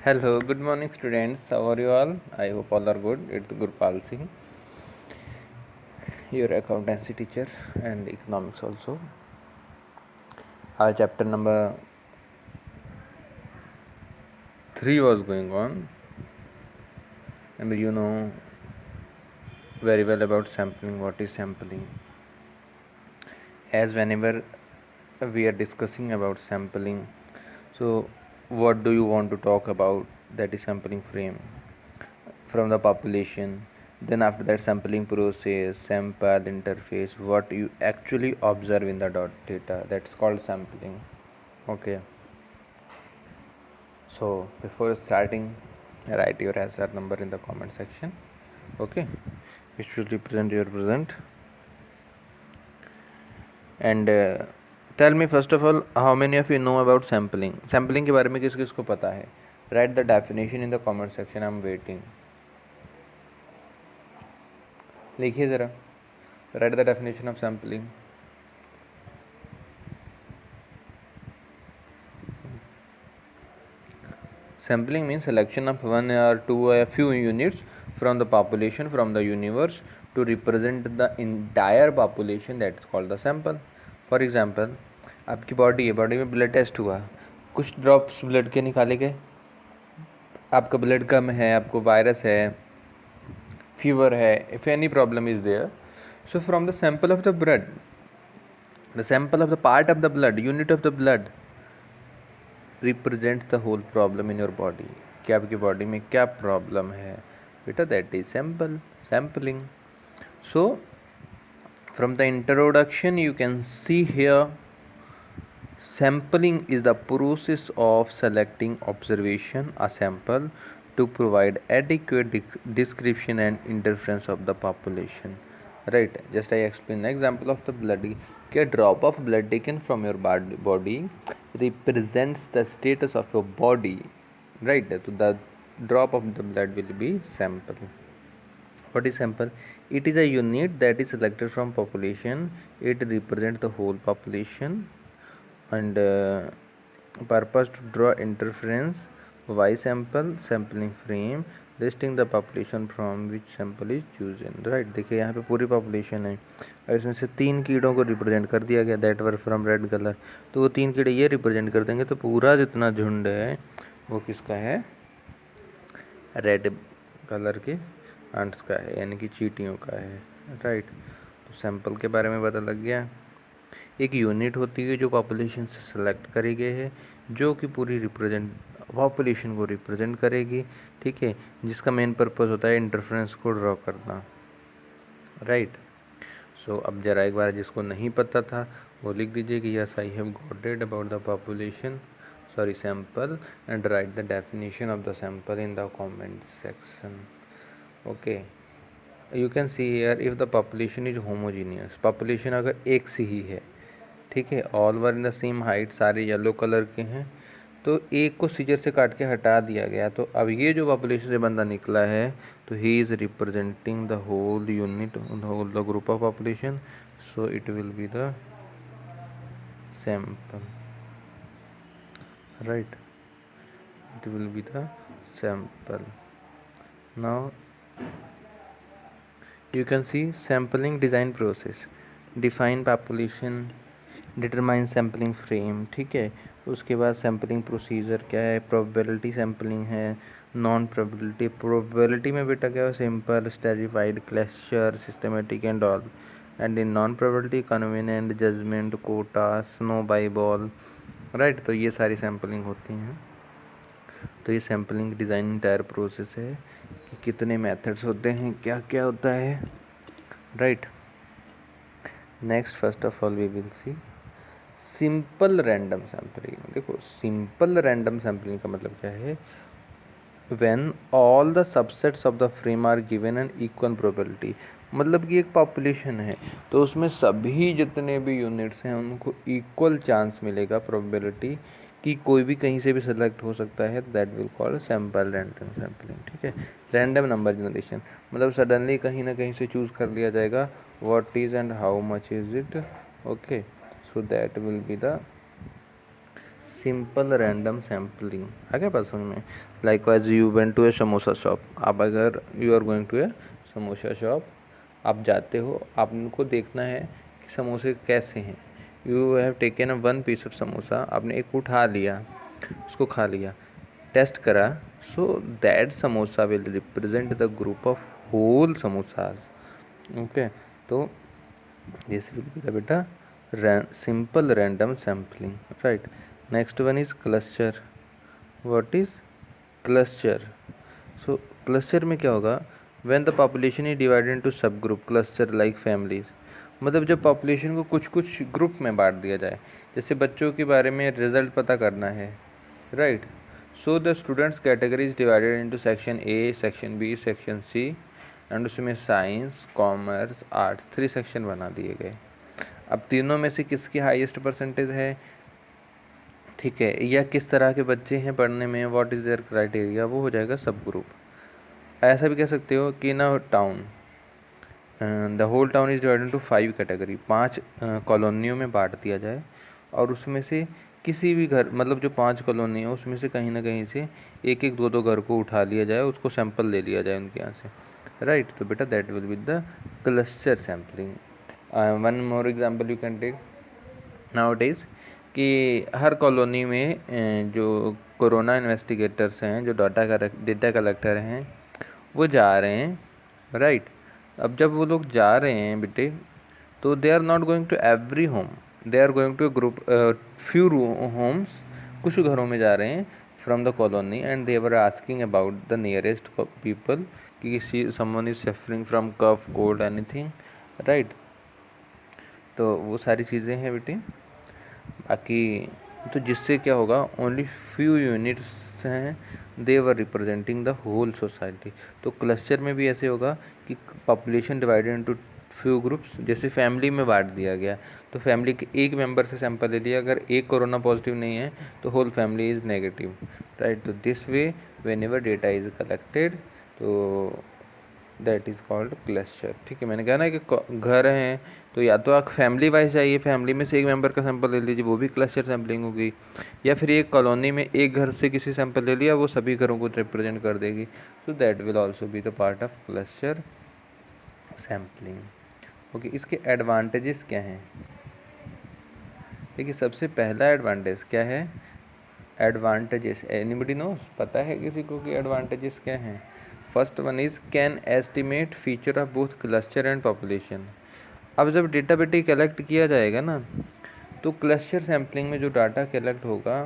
Hello, good morning, students. How are you all? I hope all are good. It's Gurpal Singh, your accountancy teacher and economics also. Our chapter number 3 was going on, and you know very well about sampling. What is sampling? As whenever we are discussing about sampling, so what do you want to talk about? That is sampling frame from the population. Then after that, sampling process, sample interface, what you actually observe in the dot data, that's called sampling. Okay, so before starting, write your SR number in the comment section. Okay, it should represent your present. And tell me first of all, how many of you know about sampling? Sampling के बारे में किस किस को पता है? Write the definition in the comment section. I'm waiting. लिखिए ज़रा. Write the definition of sampling. Sampling means selection of one or two or a few units from the population, from the universe, to represent the entire population. That's called the sample. For example, आपकी body है, body में blood test हुआ, कुछ drops blood के निकाले गए, आपका blood कम है, आपको वायरस है, फीवर है, if any problem is there, so from the sample of the blood, the sample of the part of the blood, unit of the blood represents the whole problem in your body. कि आपकी body में क्या problem है बेटा, that is sampling. So from the introduction you can see here, sampling is the process of selecting observation a sample to provide adequate description and interference of the population. Right, just I explain the example of the blood. A drop of blood taken from your body represents the status of your body. Right, so the drop of the blood will be sample. What is sample? It is a unit that is selected from population. It represents the whole population, and purpose to draw interference. Y sample, sampling frame, listing the population from which sample is chosen. Right, देखिए यहाँ पे पूरी population है और इसमें से 3 कीड़ों को रिप्रेजेंट कर दिया गया, that were from red colour. तो वो 3 कीड़े ये रिप्रेजेंट कर देंगे, तो पूरा जितना झुंड है वो किसका है? रेड कलर के आंट्स का है, यानी कि चींटियों का है. राइट, तो सैंपल के बारे में पता लग गया. एक यूनिट होती है जो पॉपुलेशन से सेलेक्ट करी गई है, जो कि पूरी पॉपुलेशन को रिप्रेजेंट करेगी. ठीक है, जिसका मेन पर्पस होता है इंटरफेरेंस को ड्रॉ करना. राइट, सो अब जरा एक बार जिसको नहीं पता था वो लिख दीजिए कि yes I have got it about the population, sorry, sample, and write the definition of the sample in the comment section. Okay, you can see here, if the population is homogeneous, population अगर एक सी ही है, ठीक है, all were in the same height, सारे yellow colour के हैं, तो एक को सीजर से काट के हटा दिया गया, तो अब ये जो पॉपुलेशन से बंदा निकला है, तो he is representing the whole unit, whole the group of population, so it will be the sample. Right, it will be the sample. Now you can see sampling design process. Define population, determine sampling frame. ठीक है, उसके बाद sampling procedure क्या है, probability sampling है, non probability. Probability में बेटा क्या है, simple, stratified, cluster, systematic and all. And in non probability, convenient, judgement, quota, snow by ball. Right, तो ये सारी सैम्पलिंग होती हैं. तो ये सैम्पलिंग डिज़ाइन इंटायर प्रोसेस है कि कितने मेथड्स होते हैं, क्या क्या होता है. Right, next first of all we will see simple random sampling. देखो, सिंपल रैंडम सैम्पलिंग का मतलब क्या है, when all the subsets of the frame are given an equal probability. मतलब कि एक पॉपुलेशन है तो उसमें सभी जितने भी यूनिट्स हैं उनको इक्वल चांस मिलेगा, प्रोबेबिलिटी कि कोई भी कहीं से भी सेलेक्ट हो सकता है. That will call sample random sampling. ठीक है, रैंडम नंबर जनरेशन मतलब सडनली कहीं ना कहीं से चूज़ कर लिया जाएगा what is and how much is it. Okay, so that will be the simple random sampling आ गया बात समझ में। Likewise you went to a samosa shop, आप अगर you are going to a samosa shop, आप जाते हो, आपको देखना है कि समोसे कैसे हैं। You have taken a one piece of samosa, आपने एक उठा लिया, उसको खा लिया, टेस्ट करा, so that samosa will represent the group of whole samosas. Okay, तो this will be the beta simple random sampling, right? Next one is cluster. What is cluster? So cluster में क्या होगा, when the population is divided into subgroup cluster like families, मतलब जब population को कुछ कुछ group में बांट दिया जाए, जैसे बच्चों के बारे में रिजल्ट पता करना है, right? So the students category is divided into section A, section B, section C, and उसमें साइंस, कॉमर्स, आर्ट्स 3 सेक्शन बना दिए गए। अब तीनों में से किसकी हाईएस्ट परसेंटेज है, ठीक है, या किस तरह के बच्चे हैं पढ़ने में, व्हाट इज़ देयर क्राइटेरिया, वो हो जाएगा सब ग्रुप। ऐसा भी कह सकते हो कि ना town, the whole town is divided into 5 category, 5 कॉलोनियों में बांट दिया जाए, और उसमें से किसी भी घर, मतलब जो 5 कॉलोनी है उसमें से कहीं ना कहीं से एक एक दो दो घर को उठा लिया जाए, उसको सैंपल ले लिया जाए उनके यहाँ से, राइट? तो बेटा that will be the cluster sampling. One more example you can take now it is कि हर कॉलोनी में जो कोरोना इन्वेस्टिगेटर्स हैं, जो डेटा कलेक्टर हैं, वो जा रहे हैं, राइट? अब जब वो लोग जा रहे हैं बेटे, तो they are not going to every home, they are going to group few homes, कुछ घरों में जा रहे हैं from the colony, and they were asking about the nearest people कि किसी someone is suffering from cough, cold, anything, right? तो वो सारी चीज़ें हैं बेटे। बाकी तो जिससे क्या होगा, ओनली फ्यू यूनिट्स हैं, दे वर रिप्रेजेंटिंग द होल सोसाइटी। तो क्लस्टर में भी ऐसे होगा कि population divided into few groups, जैसे फैमिली में बांट दिया गया, तो फैमिली के एक मेंबर से सैंपल ले लिया, अगर एक कोरोना पॉजिटिव नहीं है तो whole family is negative, right? तो this way whenever data is इज़ कलेक्टेड, तो दैट इज़ कॉल्ड क्लस्टर। ठीक है, मैंने कहा ना कि घर हैं, तो या तो आप फैमिली वाइज जाइए, फैमिली में से एक मेंबर का सैंपल ले लीजिए, वो भी क्लस्टर सैम्पलिंग होगी, या फिर एक कॉलोनी में एक घर से किसी सैंपल ले लिया, वो सभी घरों को रिप्रेजेंट कर देगी, तो that will also be the part of cluster sampling. Okay, इसके एडवांटेजेस क्या हैं? देखिए, सबसे पहला एडवांटेज क्या है? एडवांटेजेस, एनीबडी नोस, पता है किसी को कि एडवांटेजेस क्या हैं? First one is can estimate feature of both cluster and population. अब जब डेटा बेटे कलेक्ट किया जाएगा ना, तो क्लस्टर सैम्पलिंग में जो डाटा कलेक्ट होगा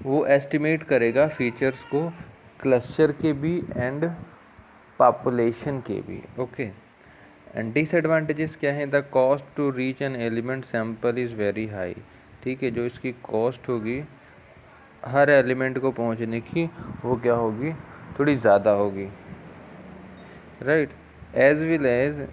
वो एस्टिमेट करेगा फीचर्स को, क्लस्टर के भी एंड पॉपुलेशन के भी। ओके, एंड डिसएडवांटेजेस क्या है? The cost to reach an element sample is very high. ठीक है, जो इसकी कॉस्ट होगी हर एलिमेंट को पहुंचने की, वो क्या होगी? थोड़ी ज़्यादा होगी, right? As well as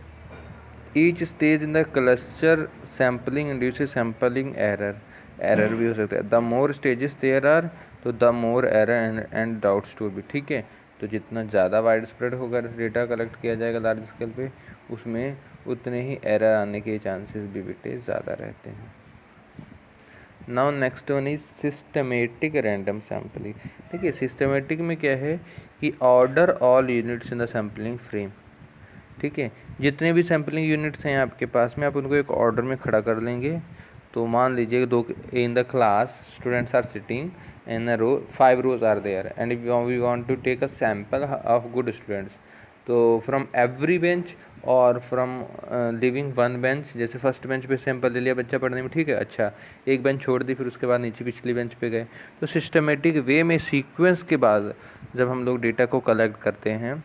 each stage in the cluster sampling induces sampling error भी हो सकता है। The more stages there are, तो the more error and doubts to be. ठीक है, तो जितना ज़्यादा वाइड स्प्रेड होगा डेटा कलेक्ट किया जाएगा लार्ज स्केल पे, उसमें उतने ही एरर आने के चांसेस भी बेटे ज़्यादा रहते हैं। Now next one is systematic random sampling. देखिए, सिस्टमेटिक में क्या है कि order all units in the sampling frame. ठीक है, जितने भी सैम्पलिंग यूनिट्स हैं आपके पास में, आप उनको एक ऑर्डर में खड़ा कर लेंगे। तो मान लीजिए दो in the class students are sitting in a row, 5 rows are there, and we want to take a sample of good students. तो फ्रॉम एवरी बेंच और फ्रॉम लिविंग वन बेंच, जैसे फर्स्ट बेंच पे sample ले लिया बच्चा पढ़ने में, ठीक है, अच्छा एक बेंच छोड़ दी, फिर उसके बाद नीचे पिछली बेंच पे गए। तो सिस्टमेटिक वे में सीक्वेंस के बाद जब हम लोग डेटा को कलेक्ट करते हैं,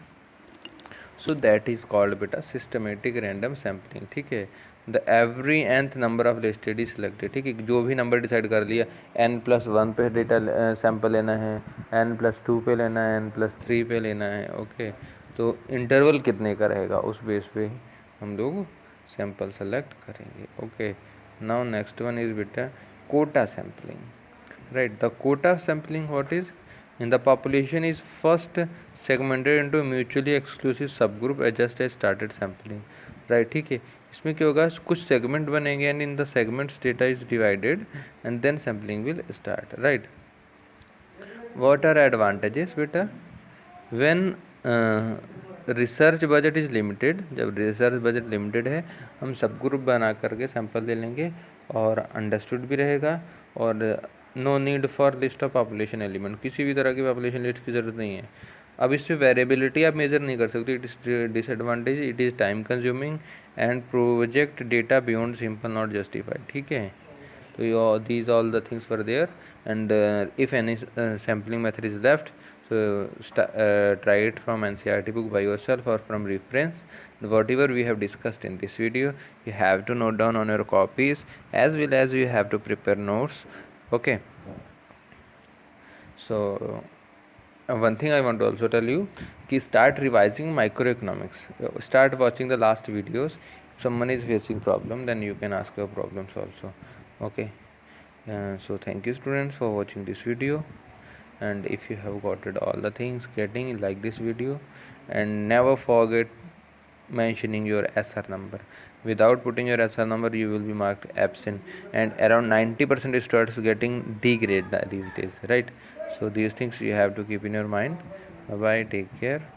सो दैट इज़ कॉल्ड बेटा सिस्टमेटिक रैंडम सैम्पलिंग। ठीक है, the every nth number of listed is selected. ठीक है, जो भी नंबर डिसाइड कर लिया, n+1 पे डेटा सैंपल लेना है, n+2 पे लेना है, n+3 पे लेना है। ओके, तो इंटरवल कितने का रहेगा उस बेस पे हम लोग सैंपल सेलेक्ट करेंगे। Okay, now next one is बेटा quota sampling, right? The quota sampling what is? In the population is first segmented into mutually exclusive subgroup as just as started sampling, right? ठीक है, इसमें क्या होगा, कुछ segment बनेंगे and in the segments data is divided and then sampling will start, right. What are advantages बेटा, when research budget is limited, जब research budget limited है हम सब ग्रुप बना करके सैंपल ले लेंगे और अंडरस्टूड भी रहेगा, और no need for list of population element, किसी भी तरह की पॉपुलेशन लिस्ट की ज़रूरत नहीं है। अब इसमें वेरिएबिलिटी आप मेजर नहीं कर सकते, it is disadvantage, it is time consuming and project data beyond simple not justified, ठीक है। तो these all the things were there, and if any sampling method is left, so try it from NCERT book by yourself or from reference. Whatever we have discussed in this video, you have to note down on your copies, as well as you have to prepare notes, okay. So one thing I want to also tell you, ki start revising microeconomics, start watching the last videos. If someone is facing problem, then you can ask your problems also, okay. So thank you students for watching this video, and if you have got it all the things getting, like this video, and never forget mentioning your SR number. Without putting your SR number you will be marked absent, and around 90% starts getting D grade these days, right. So these things you have to keep in your mind. Bye bye, take care.